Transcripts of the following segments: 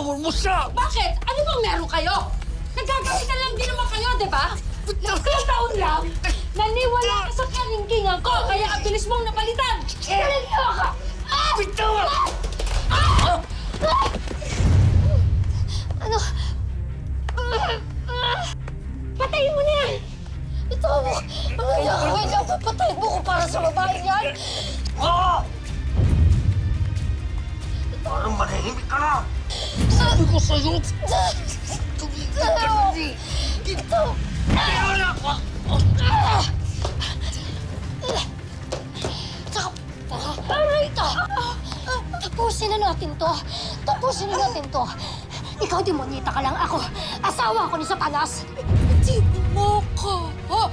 Bitawan mo siya! Bakit? Ano bang meron kayo? Nagkakalitan lang din naman kayo, di ba? Taon lang, naniwala ka sa kalingkingan ko, kaya ang bilis mong napalitan! Kalingkingan ka! Bitawan! Ano? Patayin mo na yan! Ito mo! Wait lang, papatayin mo ko para sa babae yan! Parang manahimik ka na! Sabi ko sa'yo! Tumigil ka na di! Ito! Wala ka! Aray ito! Tapusin na natin to! Tapusin na natin to! Ikaw, demonita ka lang ako! Asawa ko ni Satanas! Di mo ko! Oh,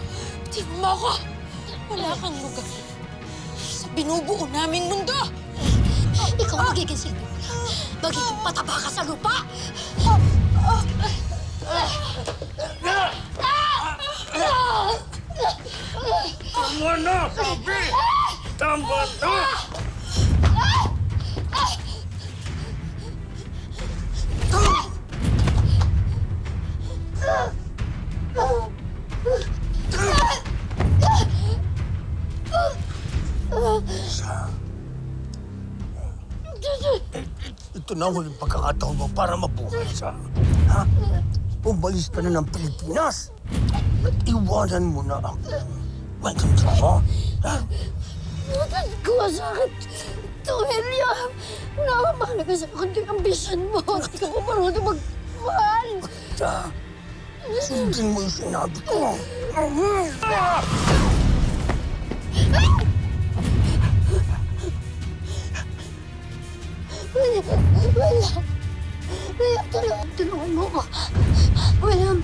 di mo ko! Wala kang lugar sa binubuo naming mundo! Ikaw ang magiging silbi mo lang. Magiging pataba ka sa lupa! Tama na! Sabi! Tama na! Ito na ang huling pagkakataon mo para mabuhay siya. Ha? Umalis ka na ng Pilipinas at iwanan mo na ako. Maintindihan mo? Ha? Gawa sa akin ito, William! Nakamahal ka sa akin yung ambisyon mo. Hindi ka ko marunong magmahal. Basta, sundin mo yung sinabi ko. William! Tulungan mo ko. William!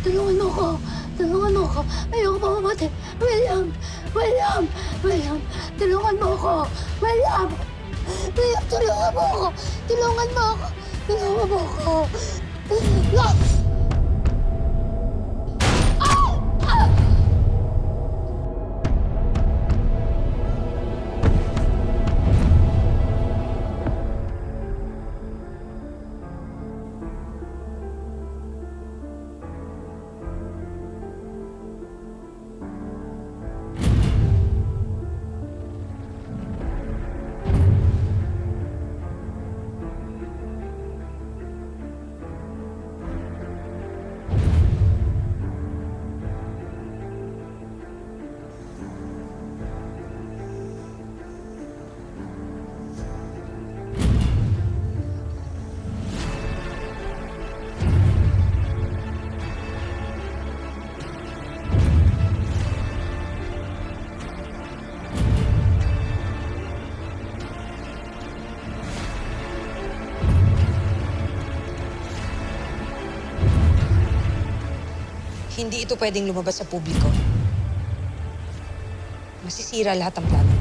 Tulungan mo ko. Ayoko pa mamatay. William! Tulungan mo ko. William! Tulungan mo ko. Tulungan mo ko. Hindi ito pwedeng lumabas sa publiko. Masisira lahat ang plano.